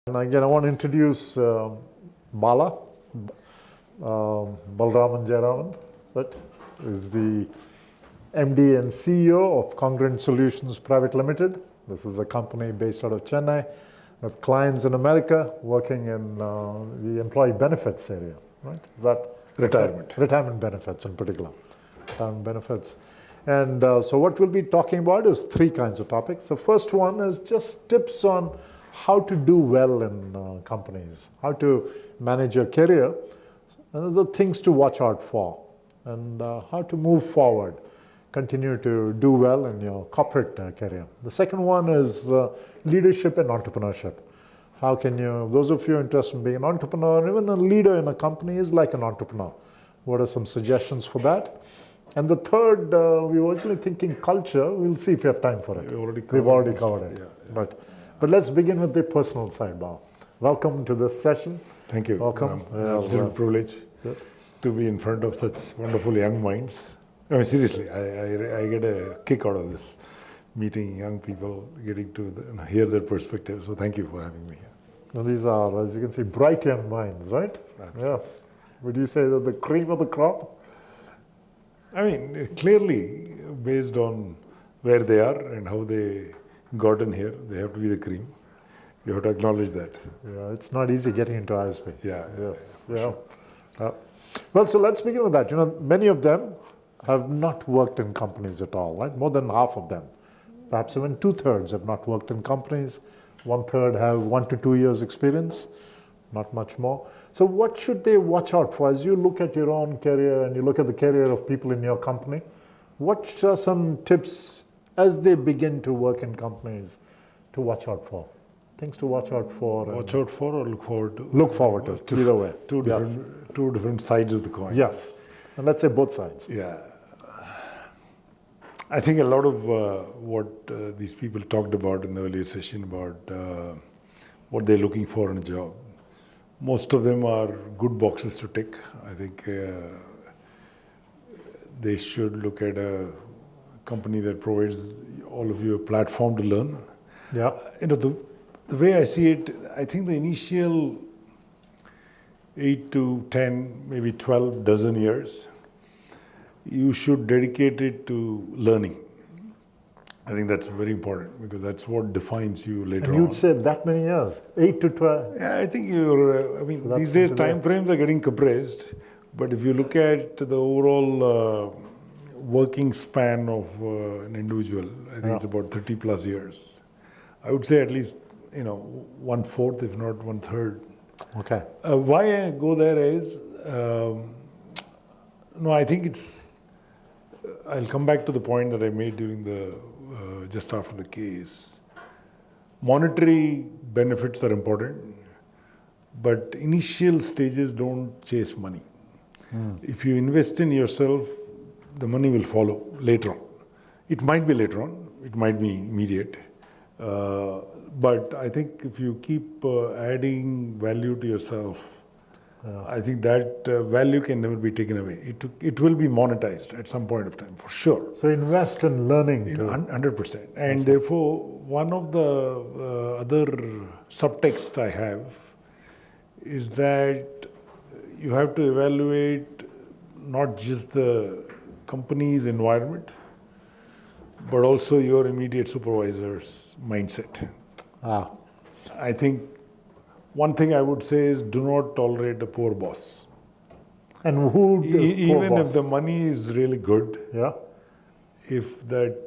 And again, I want to introduce Bala Jayaraman. That is the MD and CEO of Congruent Solutions Private Limited. This is a company based out of Chennai with clients in America working in the employee benefits area, right? Is that retirement benefits in particular, retirement benefits. And so what we'll be talking about is three kinds of topics. The first one is just tips on how to do well in companies, how to manage your career, and the things to watch out for, and how to move forward, continue to do well in your corporate career. The second one is leadership and entrepreneurship. How can you, those of you interested in being an entrepreneur, even a leader in a company is like an entrepreneur. What are some suggestions for that? And the third, we were originally thinking culture. We'll see if we have time for it. We've already covered it. Yeah. Right. But let's begin with the personal side, Bao. Welcome to this session. Thank you. Welcome. Absolute privilege to be in front of such wonderful young minds. I mean, seriously, I get a kick out of this, meeting young people, getting to hear their perspectives. So thank you for having me here. Now these are, as you can see, bright young minds, right? Absolutely. Yes. Would you say that the cream of the crop? I mean, clearly, based on where they are and how they got in here, they have to be the cream. You have to acknowledge that. Yeah, it's not easy getting into ISP. Yeah. Yes. Yeah. Sure. Well, so let's begin with that. You know, many of them have not worked in companies at all, right? More than half of them. Perhaps even 2/3 have not worked in companies. 1/3 have 1 to 2 years experience, not much more. So what should they watch out for as you look at your own career and you look at the career of people in your company? What are some tips as they begin to work in companies to watch out for? Things to watch out for. Watch out for or look forward to? Look forward to, either way. Two different sides of the coin. Yes. And let's say both sides. Yeah. I think a lot of what these people talked about in the earlier session about what they're looking for in a job, most of them are good boxes to tick. I think they should look at a company that provides all of you a platform to learn. Yeah. You know, the way I see it, I think the initial 8 to 10, maybe 12 dozen years, you should dedicate it to learning. I think that's very important because that's what defines you later on. And you'd say that many years, 8 to 12? Yeah, I think you're, so these days time frames are getting compressed, but if you look at the overall working span of an individual, I think it's about 30 plus years. I would say at least, 1/4, if not 1/3. Okay. Why I go there is, I think I'll come back to the point that I made during just after the case. Monetary benefits are important, but initial stages don't chase money. If you invest in yourself, the money will follow later on. It might be later on, it might be immediate. But I think if you keep adding value to yourself, I think that value can never be taken away. It will be monetized at some point of time, for sure. So invest in learning. 100%. And therefore, one of the other subtext I have is that you have to evaluate not just the company's environment, but also your immediate supervisor's mindset. I think one thing I would say is do not tolerate a poor boss. And who is even poor if the money is really good, if that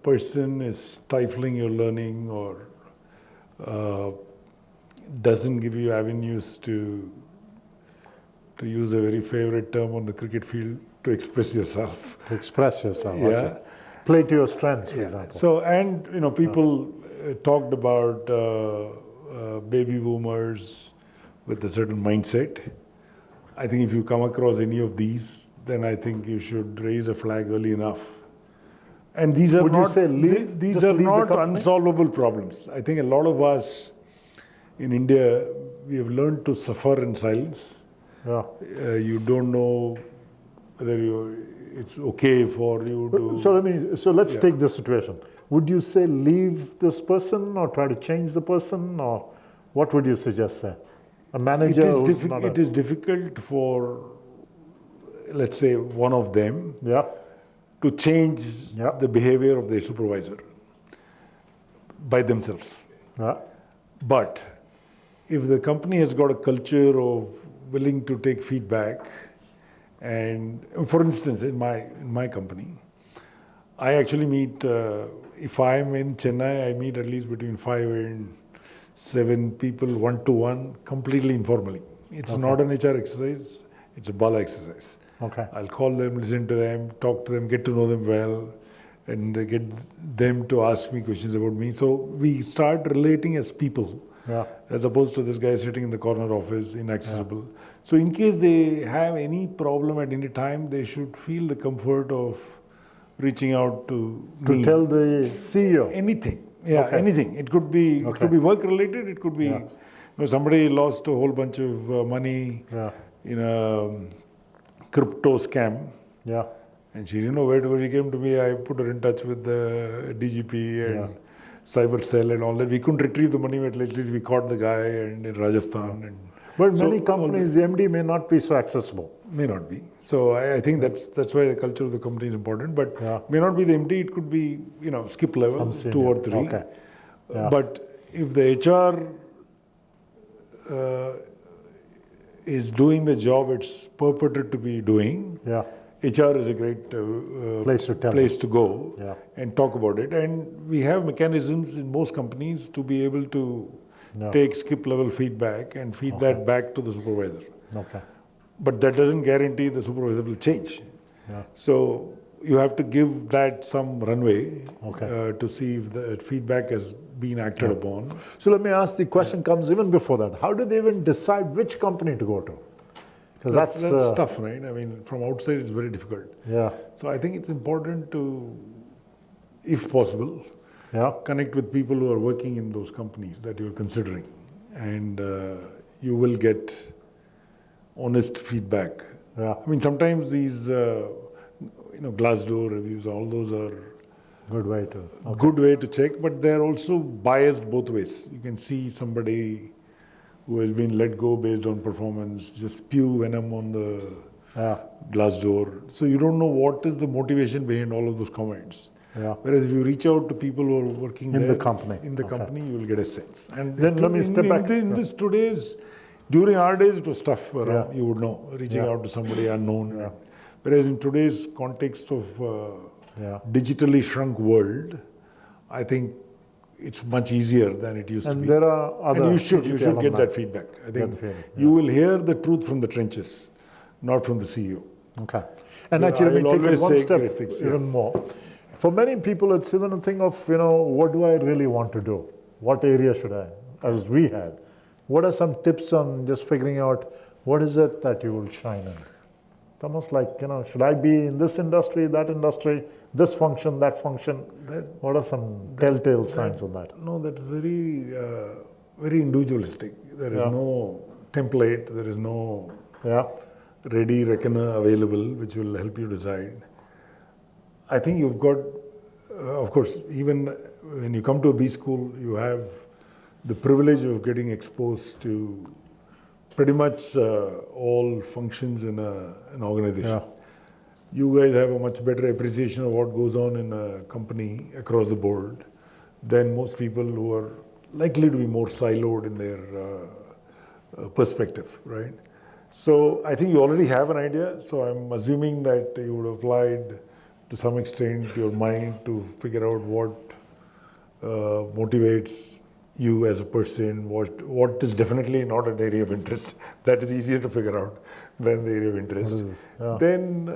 person is stifling your learning or doesn't give you avenues to use a very favorite term on the cricket field, to express yourself. To express yourself. Yeah. Play to your strengths, for example. So, and people talked about baby boomers with a certain mindset. I think if you come across any of these, then I think you should raise a flag early enough. And these are these are not unsolvable problems. I think a lot of us in India, we have learned to suffer in silence. You don't know whether it's okay for you to... So let's take this situation. Would you say leave this person or try to change the person, or What would you suggest there? A manager who's not It is difficult for, let's say, one of them Yeah, to change Yeah. the behavior of their supervisor by themselves. yeah, But if the company has got a culture of willing to take feedback, and for instance, in my company, I actually meet, if I'm in Chennai, I meet at least between 5 and 7 people one-to-one, completely informally. It's Okay. not an HR exercise, it's a Bala exercise. okay, I'll call them, listen to them, talk to them, get to know them well, and get them to ask me questions about me. So we start relating as people, yeah, as opposed to this guy sitting in the corner office, inaccessible. So in case they have any problem at any time, they should feel the comfort of reaching out to to me. tell the CEO. Anything. Yeah, Okay. anything. It could be work related. It could be, Yeah. somebody lost a whole bunch of money Yeah, in a crypto scam, yeah, and she didn't know where to go. She came to me. I put her in touch with the DGP and cyber cell and all that. We couldn't retrieve the money, but at least we caught the guy and in Rajasthan. And but so many companies, the MD may not be so accessible. may not be. So I think that's why the culture of the company is important. But Yeah. may not be the MD. It could be skip level, Some 2 or senior. 3. Okay. Yeah. But if the HR is doing the job it's purported to be doing, Yeah, HR is a great Place to tell go Yeah. and talk about it. And we have mechanisms in most companies to be able to Yeah. take skip level feedback and feed that back to the supervisor. okay, But that doesn't guarantee the supervisor will change. yeah, So you have to give that some runway Okay. to see if the feedback has been acted upon. So let me ask, the question comes even before that. How do they even decide which company to go to? Because that's tough, right? I mean, from outside it's very difficult. yeah, So I think it's important to, if possible, yeah, connect with people who are working in those companies that you're considering, and you will get honest feedback. yeah. I mean, sometimes these, Glassdoor reviews, all those are Good way to. a good way to check, but they're also biased both ways. You can see somebody who has been let go based on performance just spew venom on the Yeah, Glassdoor. So you don't know what is the motivation behind all of those comments. yeah. Whereas if you reach out to people who are working In the there, company. in the Okay. company, you will get a sense. And Then let me step back. In this today's, during our days, it was tough around, Yeah. you would know, reaching Yeah. out to somebody unknown. Yeah. Whereas in today's context of Yeah. digitally shrunk world, I think it's much easier than it used to And be. there are other. And you should CGT get alumni. that feedback. I think That feedback, you will hear the truth from the trenches, not from the CEO. Okay. And Yeah, actually, let I'll me take it always one say step great things, yeah. even more. For many people, it's even a thing of, what do I really want to do? What area should I, as we had? What are some tips on just figuring out what is it that you will shine in? It's almost like, should I be in this industry, this function, that function? What are some telltale signs of that? No, that's very, very individualistic. There is Yeah. no template, there is no Yeah, ready reckoner available which will help you decide. I think you've got, of course, even when you come to a B school, you have the privilege of getting exposed to pretty much all functions in an organization. yeah, You guys have a much better appreciation of what goes on in a company across the board than most people who are likely to be more siloed in their perspective, right? So I think you already have an idea. So I'm assuming that you would have applied to some extent your mind to figure out what motivates you as a person, what is definitely not an area of interest. That is easier to figure out than the area of interest. Yeah. Then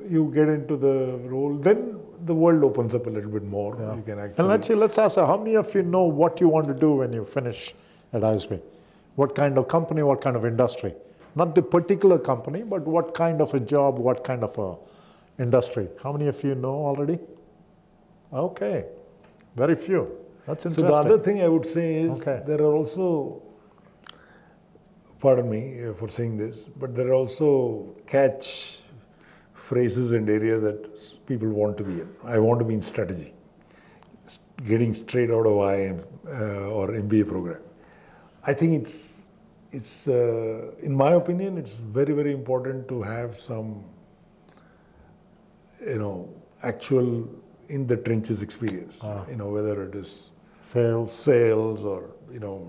you get into the role. Then the world opens up a little bit more. Yeah. You can actually. And let's ask, how many of you know what you want to do when you finish at ISB? What kind of company, what kind of industry? Not the particular company, but what kind of a job, what kind of a industry? How many of you know already? Okay, very few. That's So interesting. the other thing I would say is Okay. there are also, pardon me for saying this, but there are also catch phrases and areas that people want to be in. I want to be in strategy, getting straight out of IIM or MBA program. I think it's in my opinion, it's very, very important to have some, actual in the trenches experience. Whether it is sales or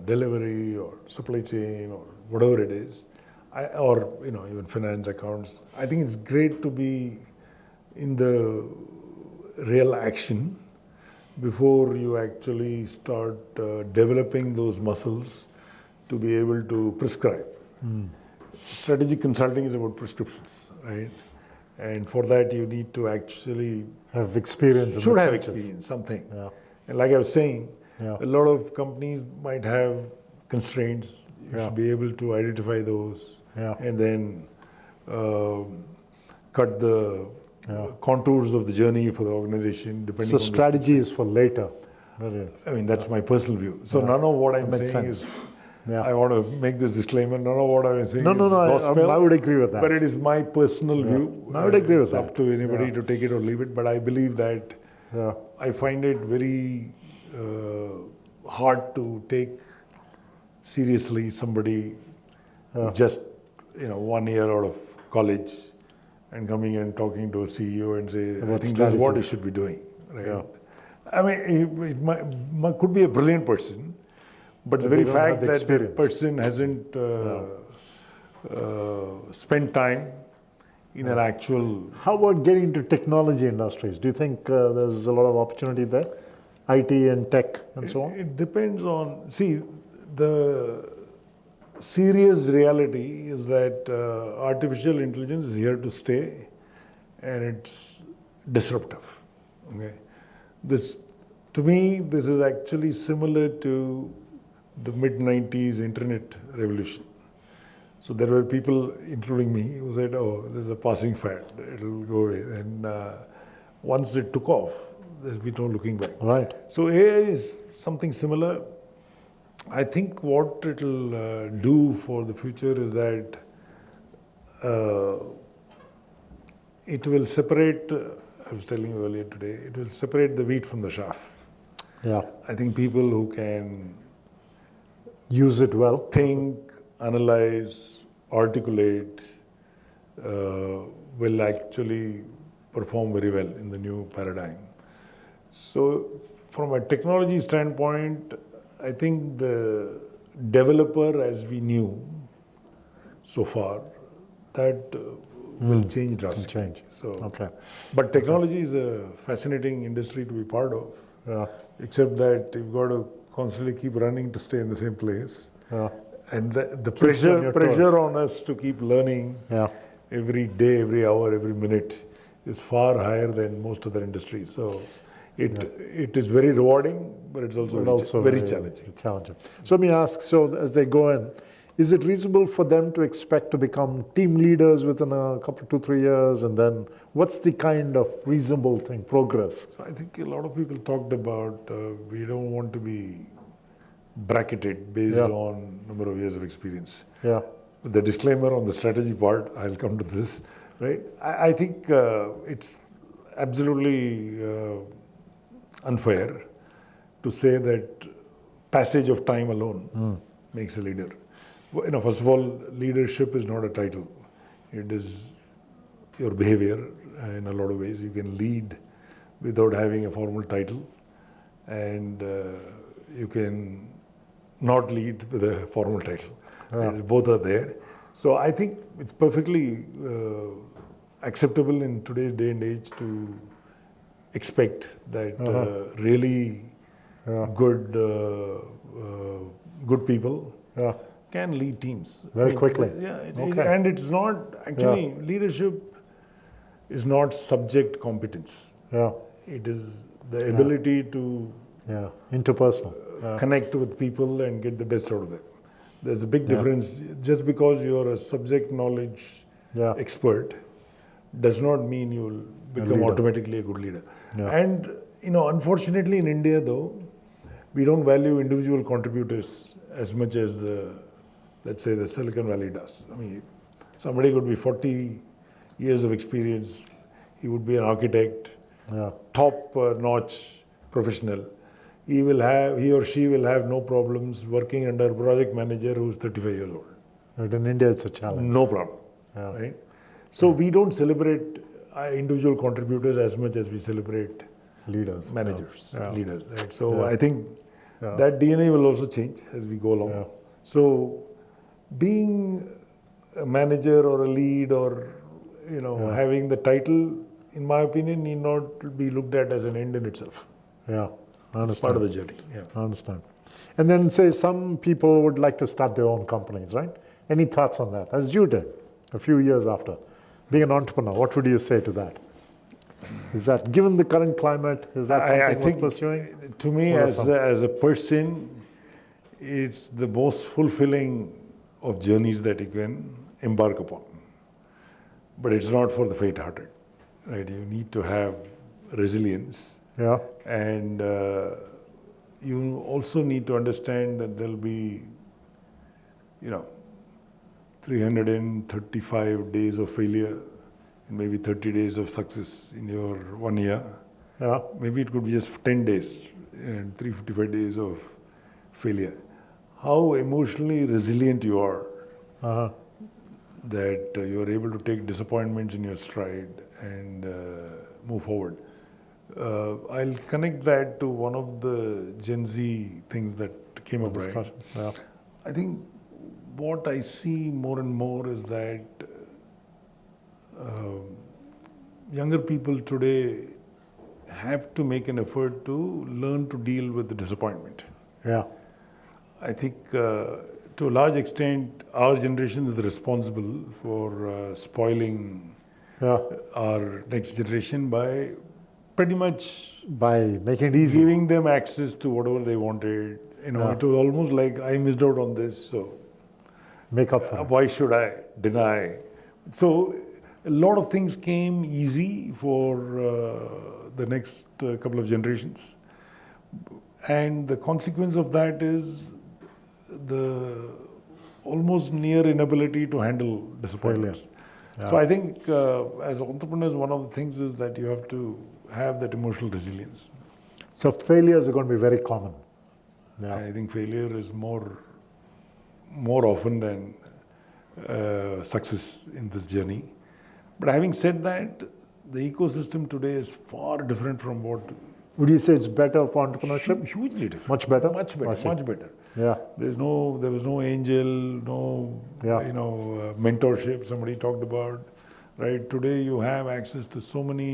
delivery or supply chain or whatever it is, or even finance, accounts. I think it's great to be in the real action before you actually start developing those muscles to be able to prescribe. Strategic consulting is about prescriptions, right? And for that you need to actually have experience. Should have experience, something. Yeah. And like I was saying, Yeah. a lot of companies might have constraints. You should be able to identify those and then cut the contours of the journey for the organization, depending on strategy is for later. I mean, that's my personal view. So none of what I'm saying is, I want to make this disclaimer, none of what I'm saying is gospel. I would agree with that. But it is my personal view. I would agree with it's that. It's up to anybody to take it or leave it. But I believe that I find it very hard to take seriously somebody just 1 year out of college and coming and talking to a CEO and say, I think this is what he should be doing. Right? Yeah. I mean, it could be a brilliant person, but the very fact that that person hasn't spent time in an actual... How about getting into technology industries? Do you think there's a lot of opportunity there? IT and tech and so on? It depends on... See, the serious reality is that artificial intelligence is here to stay and it's disruptive. Okay? To me, this is actually similar to the mid-90s internet revolution. So there were people, including me, who said, oh, this is a passing fad, it'll go away. And once it took off, there'll be no looking back. Right. So AI is something similar. I think what it'll do for the future is that it will separate, I was telling you earlier today, it will separate the wheat from the chaff. Yeah. I think people who can use it well, think, analyze, articulate, will actually perform very well in the new paradigm. So from a technology standpoint, I think the developer, as we knew so far, that will change drastically. But technology is a fascinating industry to be part of. Yeah. Except that you've got to constantly keep running to stay in the same place. Yeah. And the pressure on us to keep learning every day, every hour, every minute is far higher than most other industries. So it is very rewarding, but it's also very challenging. So let me ask, so as they go in, is it reasonable for them to expect to become team leaders within a couple, 2-3 years? And then what's the kind of reasonable thing, progress? So I think a lot of people talked about we don't want to be bracketed based on number of years of experience. Yeah. With the disclaimer on the strategy part, I'll come to this, right? I think it's absolutely unfair to say that passage of time alone makes a leader. First of all, leadership is not a title. It is your behavior in a lot of ways. You can lead without having a formal title, and you can not lead with a formal title. Both are there. So I think it's perfectly acceptable in today's day and age to expect that really good people can lead teams very quickly. And it's not actually leadership is not subject competence. It is the ability to interpersonal connect with people and get the best out of them. There's a big difference. Just because you're a subject knowledge expert does not mean you'll become automatically a good leader. And unfortunately in India though, we don't value individual contributors as much as let's say the Silicon Valley does. I mean, somebody could be 40 years of experience, he would be an architect, top-notch professional. he or she will have no problems working under a project manager who's 35 years old. But in India, it's a challenge. No problem, Yeah. right? So we don't celebrate individual contributors as much as we celebrate Leaders. managers, Yeah. leaders, right? So Yeah. I think Yeah. that DNA will also change as we go along. Yeah. So being a manager or a lead or Yeah. having the title, in my opinion, need not be looked at as an end in itself. Yeah, I It's part understand. of the journey. Yeah. I understand. And then say some people would like to start their own companies, right? Any thoughts on that? As you did a few years after. Being an entrepreneur, what would you say to that? Is that, given the current climate, is that something I worth think, pursuing? to me, Or as a person, it's the most fulfilling of journeys that you can embark upon. But it's not for the faint-hearted, right? You need to have resilience, Yeah, and you also need to understand that there'll be, 335 days of failure, and maybe 30 days of success in your 1 year. yeah, Maybe it could be just 10 days and 355 days of failure. How emotionally resilient you are, uh-huh. that you are able to take disappointments in your stride and move forward. I'll connect that to one of the Gen Z things that came up, right? Discussion. Yeah, I think what I see more and more is that younger people today have to make an effort to learn to deal with the disappointment. yeah, I think to a large extent, our generation is responsible for spoiling yeah. our next generation by pretty much By making it easy. giving them access to whatever they wanted. Yeah. It was almost like I missed out on this, so Make up for it. why should I deny? So a lot of things came easy for the next couple of generations, and the consequence of that is the almost near inability to handle disappointments. Yeah. So I think as entrepreneurs, one of the things is that you have to have that emotional resilience. So failures are going to be very common. Yeah, I think failure is more often than success in this journey. But having said that, the ecosystem today is far different from what. would you say it's better for entrepreneurship? Hugely different. Much better? Much I better. see. Much better. Yeah, There was no angel, no Yeah. mentorship. Somebody talked about, right? Today you have access to so many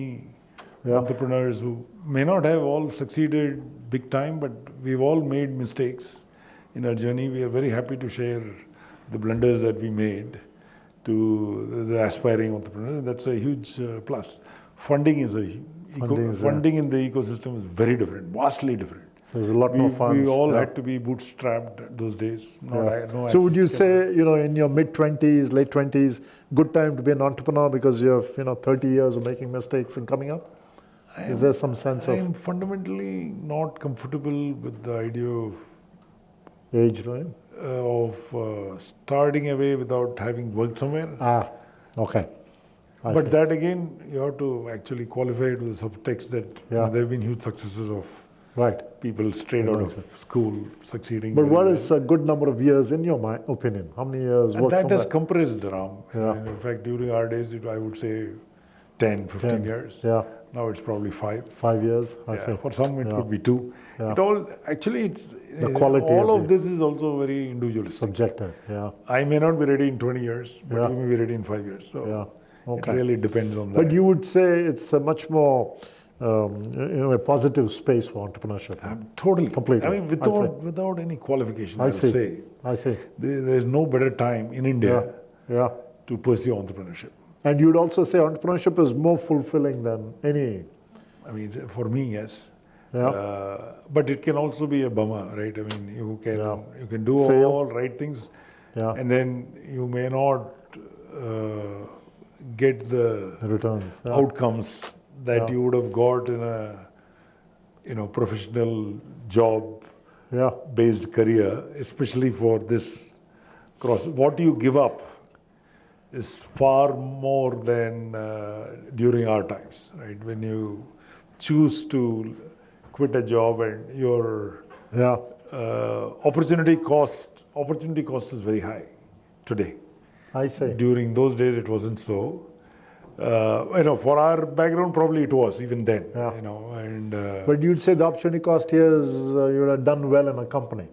Yeah. entrepreneurs who may not have all succeeded big time, but we've all made mistakes in our journey. We are very happy to share the blunders that we made to the aspiring entrepreneurs. That's a huge plus. Funding is funding in the ecosystem is very different, vastly different. so there's a lot more funds. We all Yeah. had to be bootstrapped those days. Yeah. No So would you access to say, in your mid-20s, late 20s, good time to be an entrepreneur because you have, 30 years of making mistakes and coming up? Is there some sense I of am fundamentally not comfortable with the idea of age, right? starting away without having worked somewhere. Ah, okay. I But see. that again, you have to actually qualify it with the subtext that Yeah. there have been huge successes of Right. people straight out of school succeeding. But very what well. is a good number of years in your opinion? How many years And work that somewhere? has compressed, Ram. Yeah. And in fact, during our days, I would say 10, 15 10. years. Yeah, Now it's probably 5. 5 years, I Yeah, see. for some, it Yeah. could be 2. Yeah. It all actually, it's The quality all of of this is also very individualistic. Subjective, yeah, I may not be ready in 20 years, but Yeah. you may be ready in 5 years. So yeah, okay. it really depends on that. But you would say it's a much more, a positive space for entrepreneurship. Totally. Completely. I mean, without any qualification, I I'll see. say I see. there's no better time in India Yeah. to pursue entrepreneurship. And you'd also say entrepreneurship is more fulfilling than any. I mean, for me, yes. Yeah. But it can also be a bummer, right? I mean, you Yeah. can do Fail. all right things, Yeah. and then you may not get the Returns. Yeah. outcomes that Yeah. you would have got in a professional job Yeah. based career, especially for this cross. What you give up is far more than during our times, right? When you choose to quit a job and your Yeah. opportunity cost is very high today. I see. During those days, it wasn't so. For our background, probably it was even then. Yeah. And But you'd say the opportunity cost here is you would have done well in a company.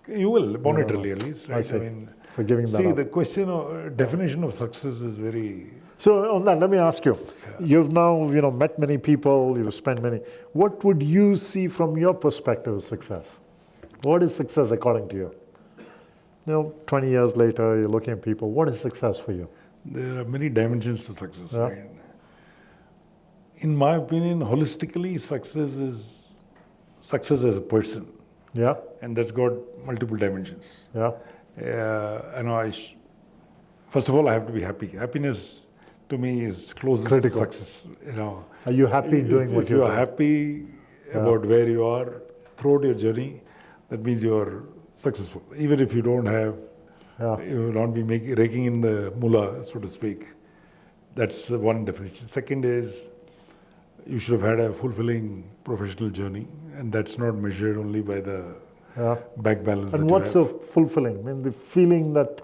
you will monetarily at least, right? I see. mean, So giving that see, up. the question of definition of success is very. So on that, let me ask you. You've now met many people. You've spent many. What would you see from your perspective as success? What is success according to you? 20 years later, you're looking at people. What is success for you? There are many dimensions to success. Yeah. Right? In my opinion, holistically, success is success as a person, Yeah. and that's got multiple dimensions. Yeah. First of all, I have to be happy. Happiness, to me, is closest Critical. to success. Are you happy doing what if you're you are doing? happy about where you are throughout your journey, that means you are successful. Even if you don't have, you will not be raking in the mullah, so to speak. That's one definition. Second is, you should have had a fulfilling professional journey, and that's not measured only by the bank balance. And that what's you a fulfilling? I mean, the feeling that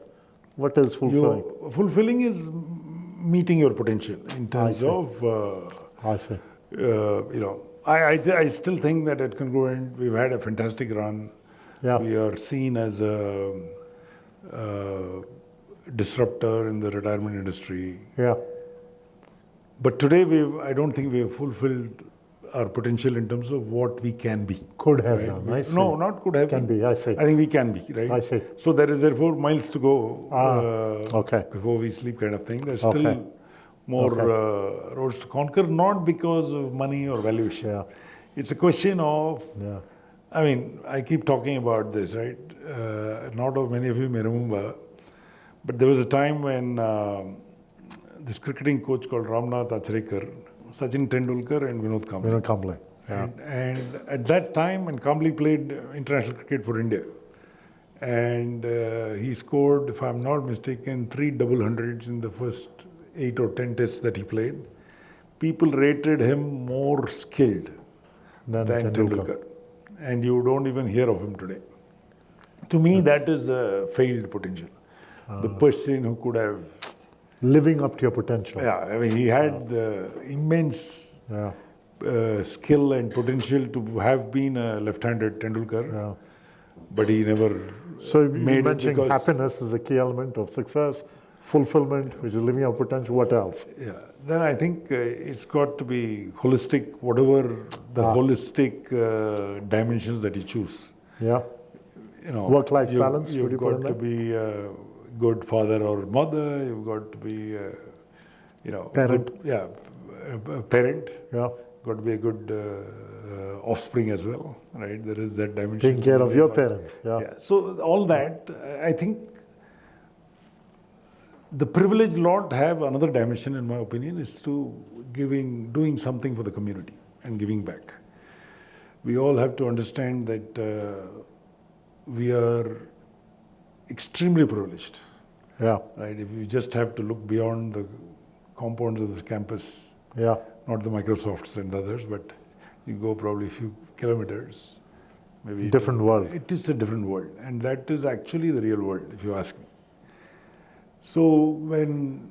what is fulfilling? Fulfilling is meeting your potential in terms of. I see. I still think that at Congruent we've had a fantastic run. Yeah. We are seen as a disruptor in the retirement industry. Yeah. But today I don't think we have fulfilled our potential in terms of what we can be. Could have Right? done. I see. No, not could have Can be. I see. I think we can be, right? I see. So there is therefore miles to go Okay. before we sleep, kind of thing. There's Okay. still more roads to conquer, not because of money or valuation. Yeah. It's a question of, Yeah. I mean, I keep talking about this, right? Not of many of you may remember, but there was a time when this cricketing coach called Ramnath Achrekar, Sachin Tendulkar and Vinod Kambli. Vinod Kambli. Yeah. And at that time, when Kambli played international cricket for India, and he scored, if I'm not mistaken, 3 double hundreds in the first 8 or 10 tests that he played, people rated him more skilled Then than Tendulkar. Tendulkar. And you don't even hear of him today. To me, that is a failed potential. The person who could have, Living up to your potential. I mean, he had the immense skill and potential to have been a left-handed Tendulkar, but he never So you made it mentioned because happiness is a key element of success, fulfillment, which is living up potential. What else? Then I think it's got to be holistic, whatever the holistic dimensions that you choose. Yeah. Work-life balance. You've would you put got in to there? be a good father or mother. You've got to be, Parent. a parent. Yeah. Got to be a good offspring as well, right? There is that dimension. Taking care of your parents. Yeah. So all that, I think, the privileged lot have another dimension, in my opinion, is to doing something for the community and giving back. We all have to understand that we are extremely privileged. Yeah. Right? If you just have to look beyond the compounds of this campus, Yeah. not the Microsofts and others, but you go probably a few kilometers, maybe Different world. It is a different world, and that is actually the real world, if you ask me. So when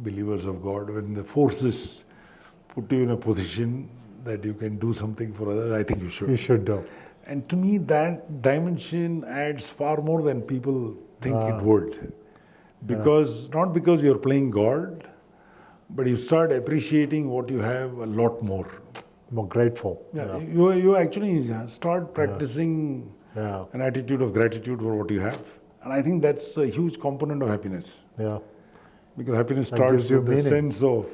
believers of God, when the forces put you in a position that you can do something for others, I think you should. You should do. And to me, that dimension adds far more than people think it would. Because, not because you're playing God, but you start appreciating what you have a lot more. More grateful. You actually start practicing Yeah. an attitude of gratitude for what you have. And I think that's a huge component of happiness. Yeah. Because happiness That starts gives you with the meaning. sense of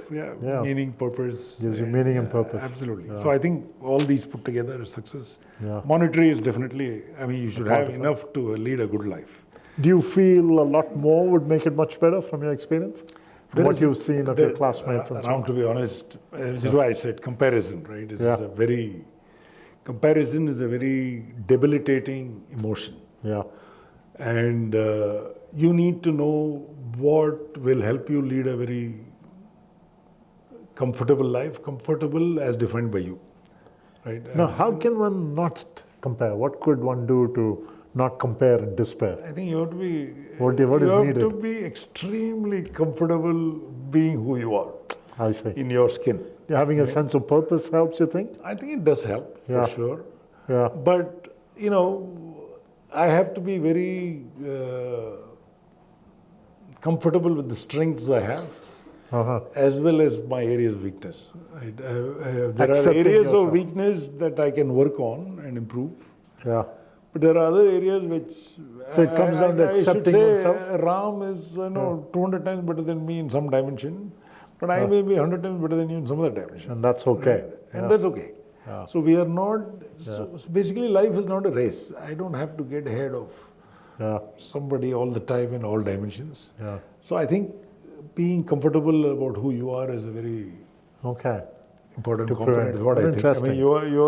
meaning, purpose. Gives you meaning and purpose. Absolutely. Yeah. So I think all these put together is success. Yeah. Monetary is definitely, I mean, you should have enough to lead a good life. Do you feel a lot more would make it much better from your experience? From what you've seen of your classmates and so Ram, on? to be honest, which is why I said comparison, right? Comparison is a very debilitating emotion. Yeah. And you need to know what will help you lead a very comfortable life, comfortable as defined by you, right? Now, how can one not compare? What could one do to not compare and despair? I think you have to be. What you is have needed? to be extremely comfortable being who you are I see. in your skin. Having a sense of purpose helps, you think? I think it does help Yeah. for sure. Yeah. But I have to be very comfortable with the strengths I have, Uh-huh. as well as my areas of weakness. Right? There are Accepting areas yourself. of weakness that I can work on and improve. Yeah. But there are other areas which So it comes down to I should accepting say oneself? Ram is 200 times better than me in some dimension, but I may be 100 times better than you in some other dimension. And that's okay. And that's okay. So we are not, so basically life is not a race. I don't have to get ahead of Yeah. somebody all the time in all dimensions. Yeah. So I think being comfortable about who you are is a very Okay. important To component, prevent- is what I think. I interesting. mean, you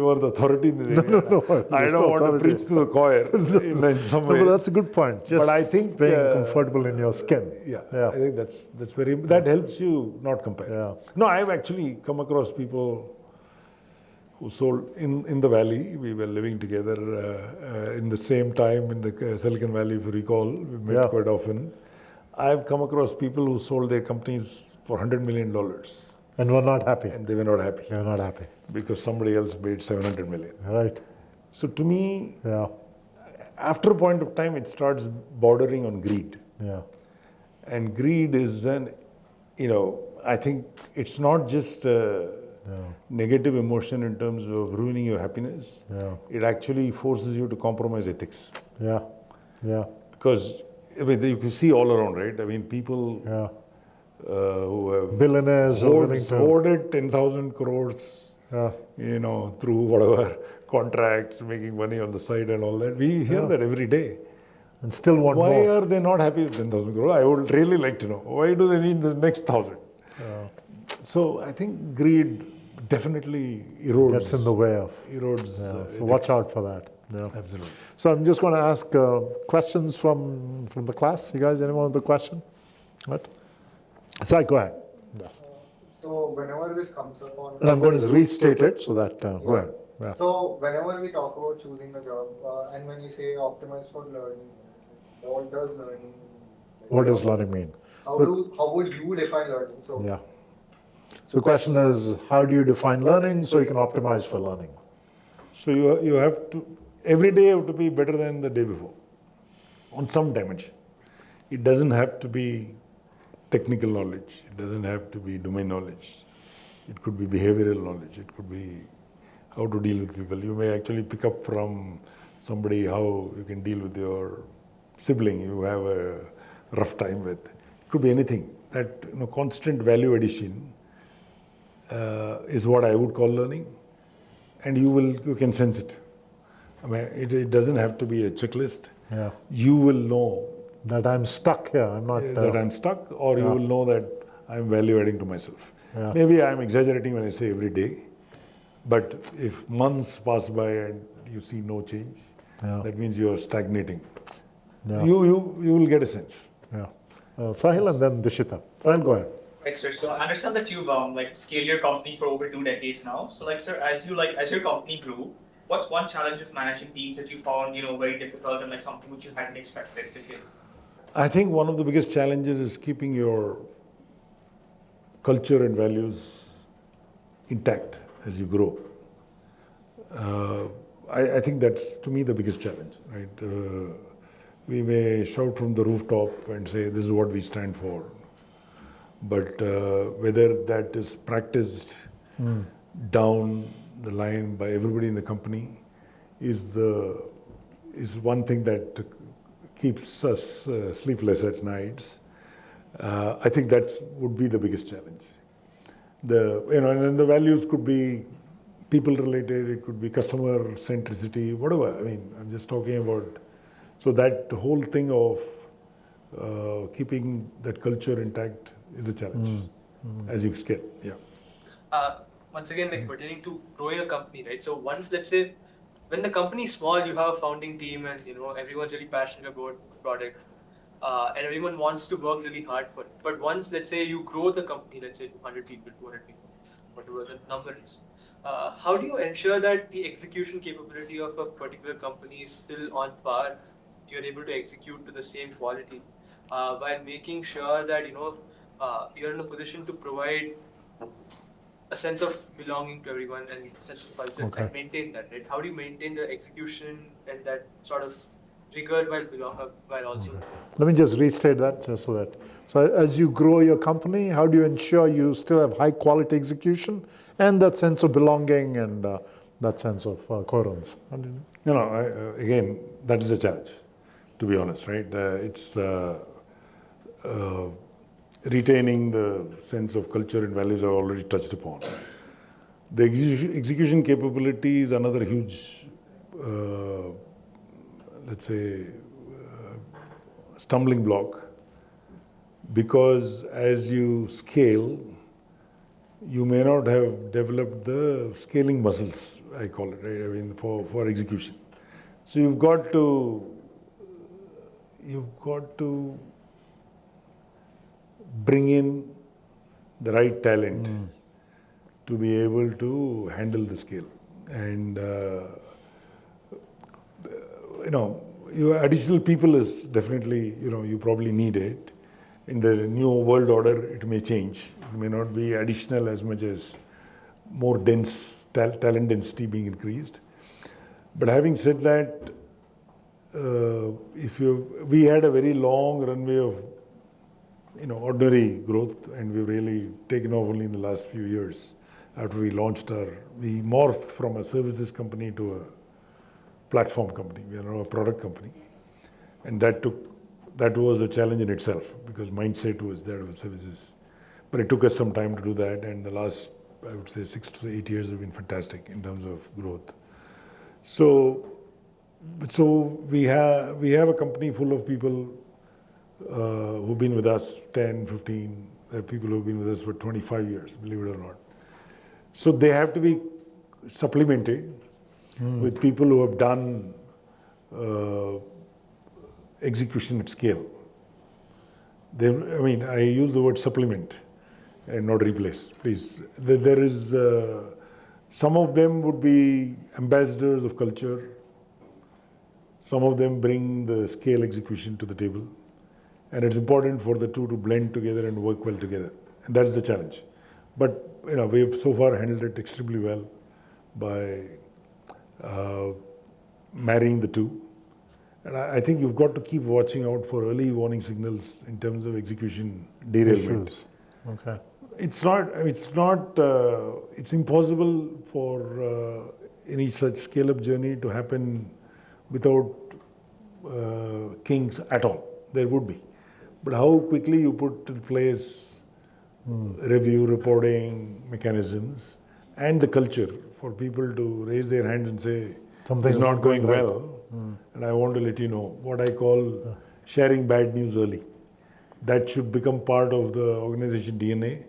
are the authority in this area. no, I there's don't no want to authority. preach to the choir in some No, way. but that's a good point. Just But I think, being comfortable in your skin. Yeah, I think that's very, that helps you not compare. Yeah. No, I've actually come across people who sold in the valley. We were living together in the same time in the Silicon Valley, if you recall. We met Yeah. quite often. I've come across people who sold their companies for $100 million And we're not happy. and they were not happy You're not happy. because somebody else made 700 million. Right. So to me, Yeah. after a point of time, it starts bordering on greed. Yeah. And greed is then, I think it's not just a negative emotion in terms of ruining your happiness. Yeah. It actually forces you to compromise ethics. Yeah. Yeah. Because, you can see all around, right? I mean, people Yeah. who have Billionaires are willing to. hoarded 10,000 crores, Yeah. through whatever contracts, making money on the side and all that. We hear that every day. And still want Why more. are they not happy with 10,000 crores? I would really like to know. Why do they need the next 1,000? So I think greed definitely erodes. Gets in the way of. Erodes. So watch out for that. Yeah. Absolutely. So I'm just going to ask questions from the class. You guys, anyone with a question? What? Sai, go ahead. Yes. So whenever this comes up on, And I'm going to restate it so that, go ahead. Yeah. so whenever we talk about choosing a job, and when you say optimize for learning, what does learning mean? What does learning mean? How would you define learning? So Yeah. So the question is, how do you define learning so you can optimize for learning? So you have to, every day you have to be better than the day before on some dimension. It doesn't have to be technical knowledge. It doesn't have to be domain knowledge. It could be behavioral knowledge. It could be how to deal with people. You may actually pick up from somebody how you can deal with your sibling you have a rough time with. It could be anything. That constant value addition is what I would call learning, and you can sense it. I mean, it doesn't have to be a checklist. Yeah. You will know That I'm stuck here. I'm not. that I'm stuck, or you will know that I'm value adding to myself. Yeah. Maybe I'm exaggerating when I say every day, but if months pass by and you see no change, that means you're stagnating. Yeah. You will get a sense. Yeah. Sahil and then Dishita. Sahil, go ahead. Right, sir. So I understand that you've scaled your company for over 2 decades now. So sir, as your company grew, what's one challenge of managing teams that you found very difficult and something which you hadn't expected? Because I think one of the biggest challenges is keeping your culture and values intact as you grow. I think that's, to me, the biggest challenge, right? We may shout from the rooftop and say, this is what we stand for. But whether that is practiced down the line by everybody in the company is one thing that keeps us sleepless at nights. I think that would be the biggest challenge. And the values could be people related, it could be customer centricity, whatever. I mean, I'm just talking about, so that whole thing of keeping that culture intact is a challenge as you scale. Yeah. Once again, pertaining to growing a company, right? So once, let's say, when the company is small, you have a founding team and everyone's really passionate about the product. and everyone wants to work really hard for it. But once, let's say, you grow the company, let's say 100 people, 200 people, whatever the number is, how do you ensure that the execution capability of a particular company is still on par? You're able to execute to the same quality while making sure that you're in a position to provide a sense of belonging to everyone and a sense of culture and maintain that, right? How do you maintain the execution and that sort of rigor while also? Let me just restate that so as you grow your company, how do you ensure you still have high quality execution and that sense of belonging and that sense of coherence? Again, that is the challenge, to be honest, right? It's retaining the sense of culture and values I've already touched upon. The execution capability is another huge, let's say, stumbling block, because as you scale, you may not have developed the scaling muscles, I call it, right? I mean, for execution. So you've got to bring in the right talent to be able to handle the scale. And, your additional people is definitely, you probably need it. In the new world order, it may change. It may not be additional as much as more dense talent density being increased. But having said that, we had a very long runway of ordinary growth, and we've really taken off only in the last few years. After we morphed from a services company to a platform company. We are now a product company. And that was a challenge in itself, because mindset was that of services. But it took us some time to do that, and the last, I would say, 6 to 8 years have been fantastic in terms of growth. So we have a company full of people who've been with us 10, 15, people who've been with us for 25 years, believe it or not. So they have to be supplemented with people who have done execution at scale. I use the word supplement and not replace, please. There is, some of them would be ambassadors of culture. Some of them bring the scale execution to the table. And it's important for the two to blend together and work well together. And that's the challenge. But we've so far handled it extremely well by marrying the two. And I think you've got to keep watching out for early warning signals in terms of execution derailment. Okay. It's impossible for any such scale-up journey to happen without kinks at all. There would be. But how quickly you put in place review, reporting mechanisms and the culture for people to raise their hand and say, something's not going well, and I want to let you know, what I call sharing bad news early. That should become part of the organization DNA,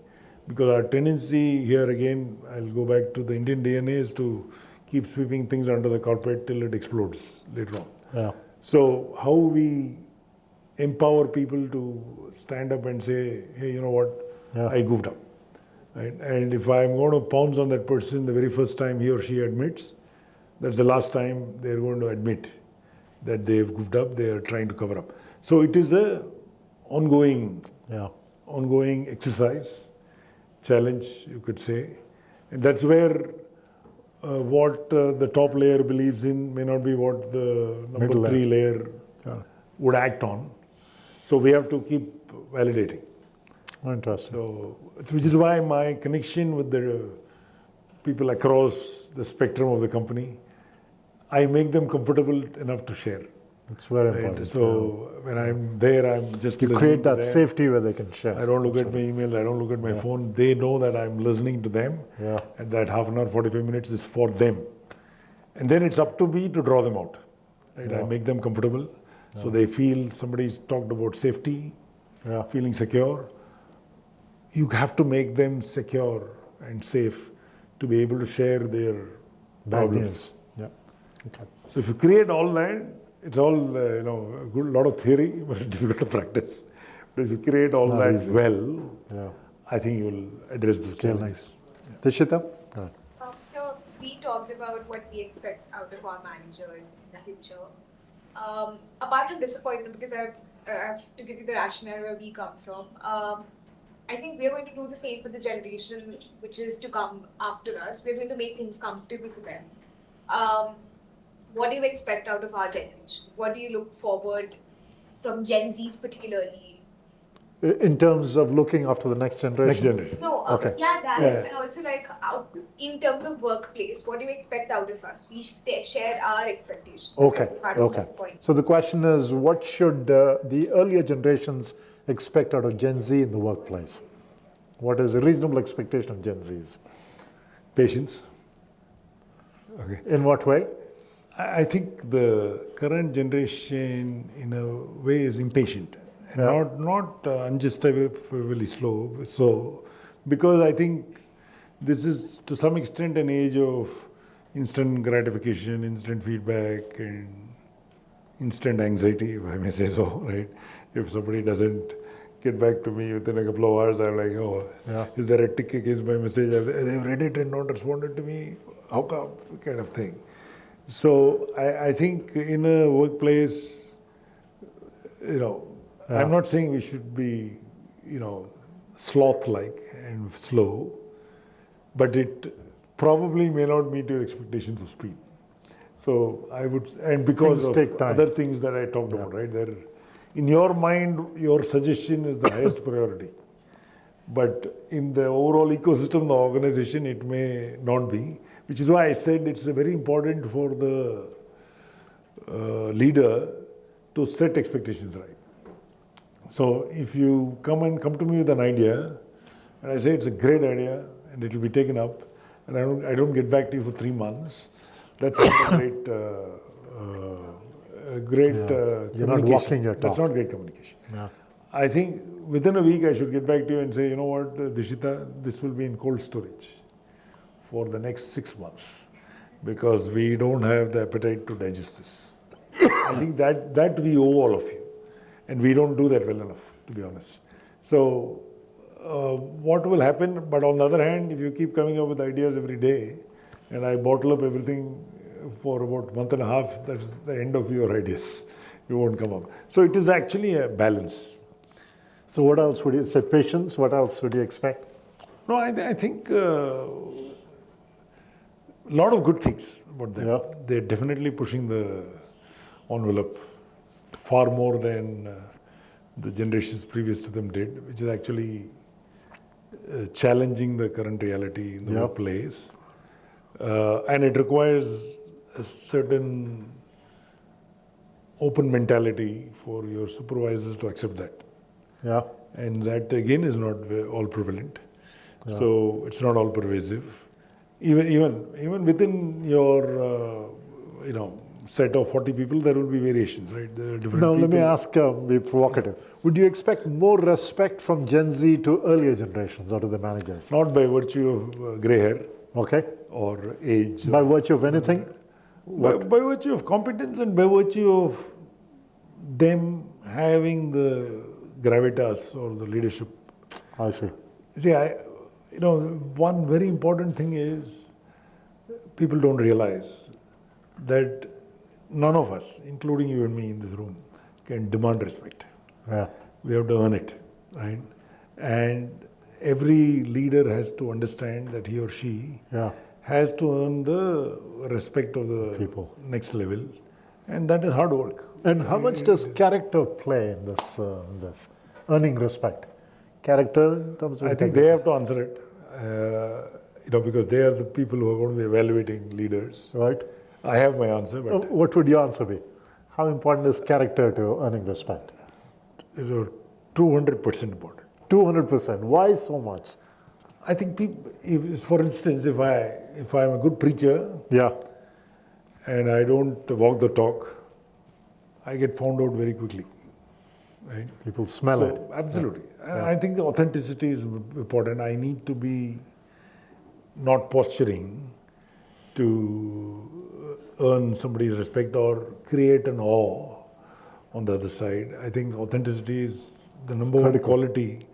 because our tendency here again, I'll go back to the Indian DNA, is to keep sweeping things under the carpet till it explodes later on. Yeah. So how we empower people to stand up and say, hey, you know what, I goofed up. Right? And if I'm going to pounce on that person the very first time he or she admits, that's the last time they're going to admit that they've goofed up, they are trying to cover up. So it is a ongoing exercise, challenge, you could say. And that's where what the top layer believes in may not be what the number 3 layer would act on. So we have to keep validating. Interesting. So, which is why my connection with the people across the spectrum of the company, I make them comfortable enough to share. It's very important. So when I'm there, I'm just you create that safety where they can share. I don't look at my emails, I don't look at my phone. They know that I'm listening to them, and that half an hour, 45 minutes is for them. And then it's up to me to draw them out. Right? I make them comfortable, so they feel. Somebody's talked about safety, feeling secure. You have to make them secure and safe to be able to share their problems. Yeah. Okay. So if you create all that, it's all a good lot of theory, but difficult to practice. But if you create all not that easy. well, Yeah. I think you will address the Scale challenges. nice. Tishita? Go ahead. So we talked about what we expect out of our managers in the future. Apart from disappointment, because I have to give you the rationale where we come from. I think we are going to do the same for the generation which is to come after us. We're going to make things comfortable for them. What do you expect out of our generation? What do you look forward from Gen Zs particularly? In terms of looking after the next generation? Next generation. No, Okay. yeah, that. Yeah. And also in terms of workplace, what do you expect out of us? We share our expectations. Okay, Part of okay. disappointment. So the question is, what should the earlier generations expect out of Gen Z in the workplace? What is a reasonable expectation of Gen Zs? Patience. Okay. In what way? I think the current generation, in a way, is impatient, and Yeah. not unjustifiably slow. So, because I think this is to some extent an age of instant gratification, instant feedback, and instant anxiety, if I may say so. Right? If somebody doesn't get back to me within a couple of hours, I'm like, oh, Yeah. is there a tick against my message? They've read it and not responded to me. How come? Kind of thing. So I think in a workplace, Yeah. I'm not saying we should be, sloth-like and slow, but it probably may not meet your expectations of speed. So I would, and because Things of take time. other things that I talked about, right? In your mind, your suggestion is the highest priority. But in the overall ecosystem, the organization, it may not be, which is why I said it's very important for the leader to set expectations right. So if you come to me with an idea, and I say it's a great idea, and it will be taken up, and I don't get back to you for 3 months, that's not a great You're not communication. walking your That's talk. not great communication. Yeah. I think within a week I should get back to you and say, you know what, Dishita, this will be in cold storage for the next 6 months because we don't have the appetite to digest this. I think that we owe all of you, and we don't do that well enough, to be honest. So what will happen? But on the other hand, if you keep coming up with ideas every day, and I bottle up everything for about a month and a half, that's the end of your ideas. You won't come up. So it is actually a balance. So what else would you say? Patience. What else would you expect? No, I think a lot of good things about them. Yeah. They're definitely pushing the envelope far more than the generations previous to them did, which is actually challenging the current reality in the Yeah. workplace. And it requires a certain open mentality for your supervisors to accept that. Yeah. And that again is not all prevalent. Yeah. So it's not all pervasive. Even within your set of 40 people, there will be variations, right? There are different Now, people. let me ask, be provocative. Would you expect more respect from Gen Z to earlier generations or to the managers? Not by virtue of grey hair Okay. or age. By virtue of anything? By virtue of competence and by virtue of them having the gravitas or the leadership. I see. See, one very important thing is people don't realize that none of us, including you and me in this room, can demand respect. Yeah. We have to earn it, right? And every leader has to understand that he or she Yeah. has to earn the respect of the People. next level, and that is hard work. And how much does character play in this earning respect? Character in terms of I think they have to answer it, because they are the people who are going to be evaluating leaders. Right? I have my answer, but What would your answer be? How important is character to earning respect? it is 200% important. 200%. Why so much? I think people, for instance, if I am a good preacher Yeah. and I don't walk the talk, I get found out very quickly, right? People smell So, it. absolutely. And Yeah. I think the authenticity is important. I need to be not posturing to earn somebody's respect or create an awe on the other side. I think authenticity is the number one quality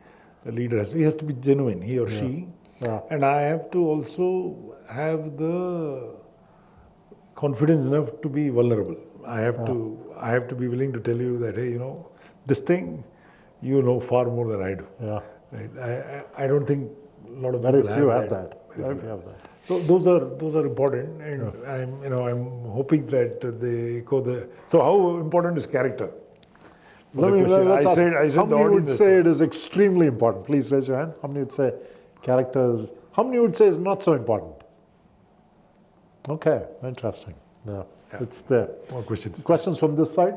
a leader has. He has to be genuine, he or she. Yeah. And I have to also have the confidence enough to be vulnerable. I have to be willing to tell you that, hey, you know, this thing, you know far more than I do. Yeah. Right? I don't think a lot of Very people few have have that. Very few have that. So those are important, and I'm hoping that they echo the. So how important is character? Let's I ask, said how the many would audience. say it is extremely important? Please raise your hand. How many would say character is, how many would say is not so important? Okay, interesting. Yeah, it's there. More questions. Questions from this side?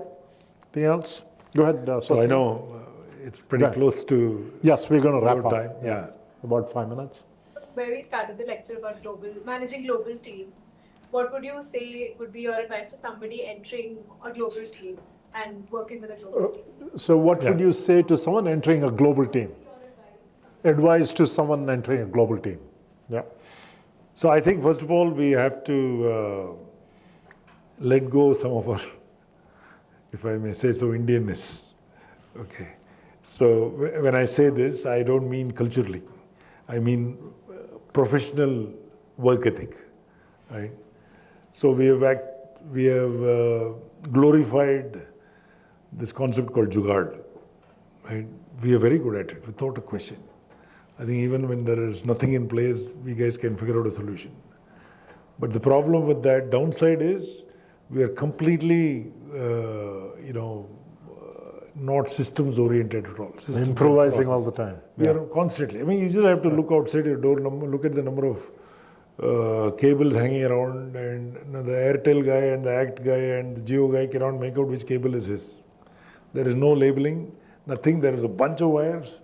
Anything else? Go ahead. So I Swasti. know it's pretty Yeah. close to Yes, we're going to wrap your up. time. Yeah. About 5 minutes. Where we started the lecture about managing global teams, what would you say would be your advice to somebody entering a global team and working with a global team? So what Yeah. would you say to someone entering a global team? Advice to someone entering a global team. Yeah. So I think first of all we have to let go some of our, if I may say so, Indianness. Okay. So when I say this, I don't mean culturally. I mean professional work ethic, right? So we have glorified this concept called jugaad, right? We are very good at it without a question. I think even when there is nothing in place, we guys can figure out a solution. But the problem with that downside is we are completely, not systems oriented at all. Systems and Improvising all the process. time. We are constantly. I mean, you just have to look outside your door, look at the number of cables hanging around, and the Airtel guy and the Act guy and the Jio guy cannot make out which cable is his. There is no labeling, nothing. There is a bunch of wires,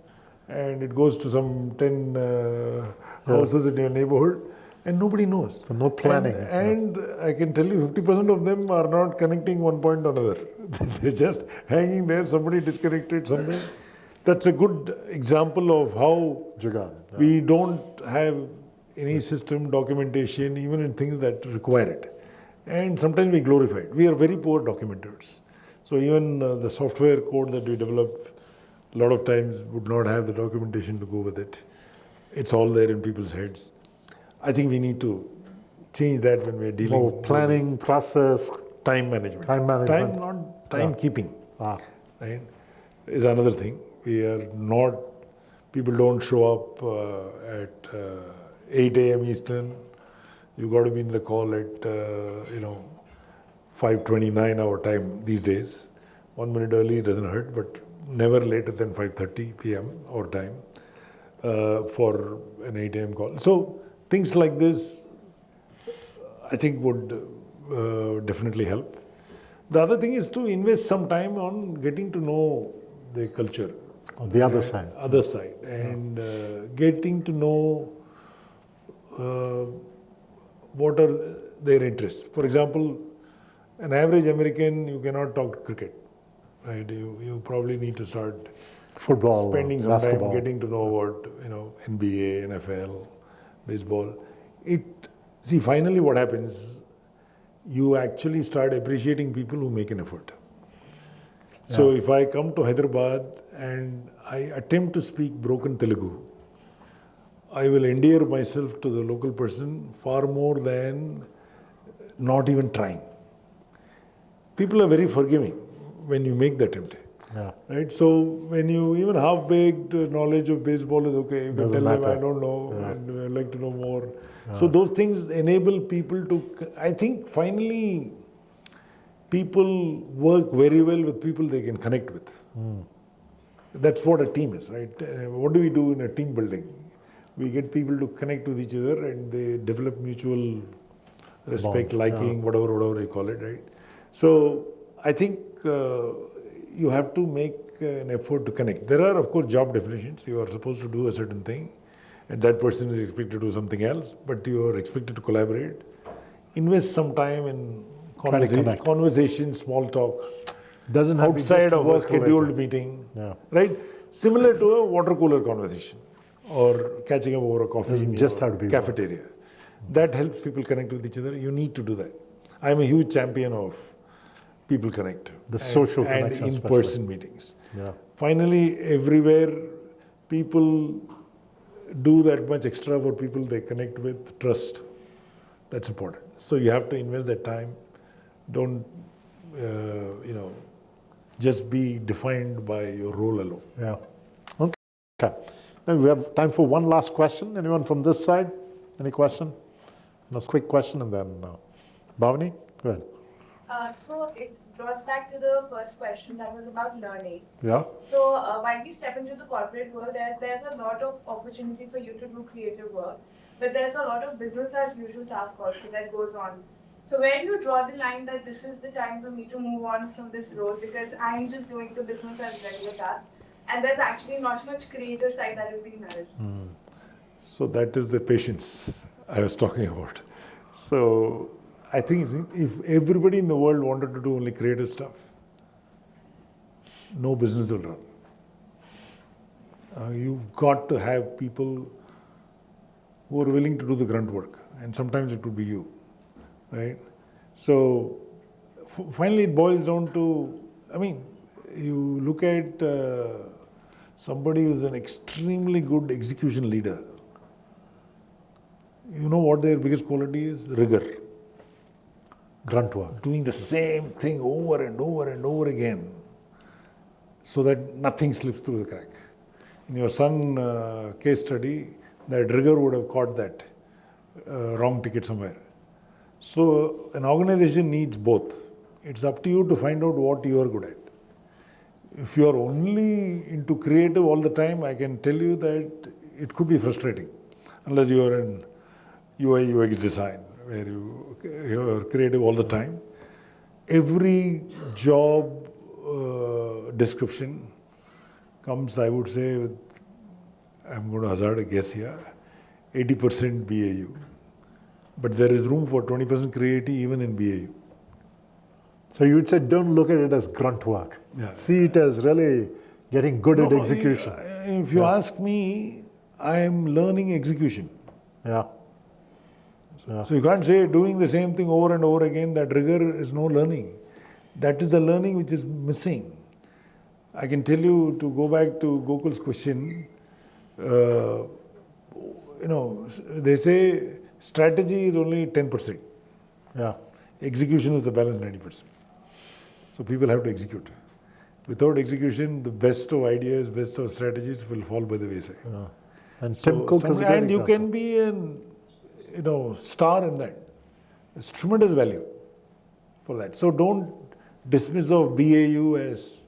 and it goes to some 10 houses in your neighborhood, and nobody knows. So no planning. And I can tell you 50% of them are not connecting one point to another. They're just hanging there, somebody disconnected something. That's a good example of how Jugaad. Yeah. we don't have any system documentation, even in things that require it. And sometimes we glorify it. We are very poor documenters. So even the software code that we develop, a lot of times would not have the documentation to go with it. It's all there in people's heads. I think we need to change that when we're dealing More planning, process. with time management. Time management. Time, not timekeeping, Ah, right? Is another thing. We are not, people don't show up at 8 a.m. Eastern. You've got to be in the call at, 5:29 our time these days. 1 minute early doesn't hurt, but never later than 5:30 p.m. our time for an 8 a.m. call. So things like this, I think would definitely help. The other thing is to invest some time on getting to know the culture. on the other side. Other side. And getting to know what are their interests. For example, an average American, you cannot talk cricket. Right? You probably need to start Football, spending some basketball. time getting to know about NBA, NFL, baseball. See, finally what happens, you actually start appreciating people who make an effort. So if I come to Hyderabad and I attempt to speak broken Telugu, I will endear myself to the local person far more than not even trying. People are very forgiving when you make the attempt. Yeah. Right? So when you even half-baked knowledge of baseball is okay. You can Doesn't tell them, matter. I don't know, Yeah. and I'd like to know more. So those things enable people to, I think finally, people work very well with people they can connect with. That's what a team is, right? What do we do in a team building? We get people to connect with each other and they develop mutual respect, Bonds, liking, whatever you call it, right? So I think you have to make an effort to connect. There are, of course, job definitions. You are supposed to do a certain thing and that person is expected to do something else, but you are expected to collaborate. Invest some time in Try to connect. conversation, small talk, Doesn't have to be outside just of a work scheduled related. meeting, Yeah. right? Similar to a water cooler conversation or catching up over a coffee Doesn't in just your have to be cafeteria. That helps people connect with each other. You need to do that. I'm a huge champion of people connect. The social and connection in-person meetings. Yeah. Finally, everywhere, people do that much extra for people they connect with, trust. That's important. So you have to invest that time. Don't, just be defined by your role alone. Yeah. Okay. Then we have time for one last question. Anyone from this side? Any question? A quick question, and then Bhavani, go ahead. So it draws back to the first question that was about learning. Yeah. So while we step into the corporate world, there's a lot of opportunity for you to do creative work, but there's a lot of business as usual task also that goes on. So where do you draw the line that this is the time for me to move on from this role because I'm just doing the business as regular task, and there's actually not much creative side that is being managed? So that is the patience I was talking about. So I think if everybody in the world wanted to do only creative stuff, no business will run. You've got to have people who are willing to do the grunt work, and sometimes it could be you, right? So finally it boils down to, you look at somebody who's an extremely good execution leader. You know what their biggest quality is? Rigor. Grunt work. Doing the same thing over and over and over again so that nothing slips through the crack. In your son case study, that rigor would have caught that wrong ticket somewhere. So an organization needs both. It's up to you to find out what you are good at. If you are only into creative all the time, I can tell you that it could be frustrating unless you are in UI UX design, where you are creative all the time. Every job description comes, I would say, with, I'm going to hazard a guess here, 80% BAU. But there is room for 20% creativity even in BAU. So you would say don't look at it as grunt work. Yeah. See it as really getting good at execution. If you ask me, I am learning execution. Yeah. So you can't say doing the same thing over and over again, that rigor is no learning. That is the learning which is missing. I can tell you, to go back to Gokul's question, they say strategy is only 10%. Yeah. Execution is the balance 90%. So people have to execute. Without execution, the best of ideas, best of strategies will fall by the wayside. Yeah. And Tim Cook is a great and you example. can be an star in that. There's tremendous value for that. So don't dismiss of BAU as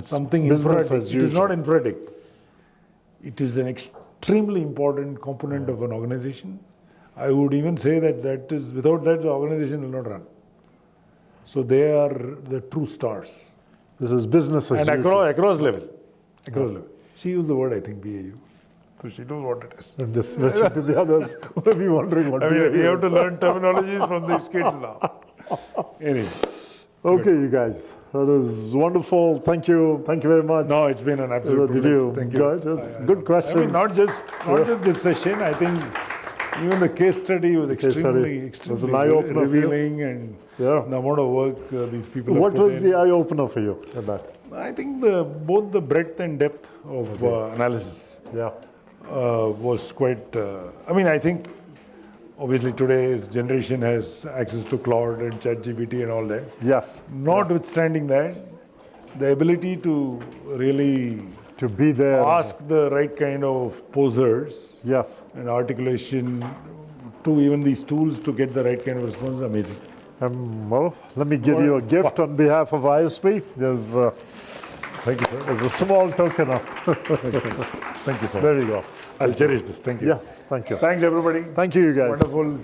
something business infratic. as It is usual. not infratic. It is an extremely important component of an organization. I would even say that without that the organization will not run. So they are the true stars. This is business as And usual. across level. She used the word, I think, BAU. So she knows what it is. I'm just switching to the others who may be wondering what We BAU have to is. learn terminologies from these kids now. Anyway. Okay, you guys. That is wonderful. Thank you. Thank you very much. No, it's been an absolute Did privilege. you Thank enjoy you. it? Yes. Good questions. not just this session. I think even the case study was case study extremely was an eye-opener for you. revealing, and Yeah. the amount of work these people What have put was in. the eye-opener for you at that? I think both the breadth and depth of analysis Yeah. was quite. I think obviously today's generation has access to cloud and ChatGPT and all that. Yes. Notwithstanding that, the ability to really To be there. ask the right kind of posers Yes. and articulation to even these tools to get the right kind of response is amazing. Well, let me give you a gift on behalf of ISP. Thank you, sir. There's a small token of. Thank you, sir. There you go. I'll cherish this. Thank you. Yes, thank you. Thanks, everybody. Thank you, you guys. Wonderful.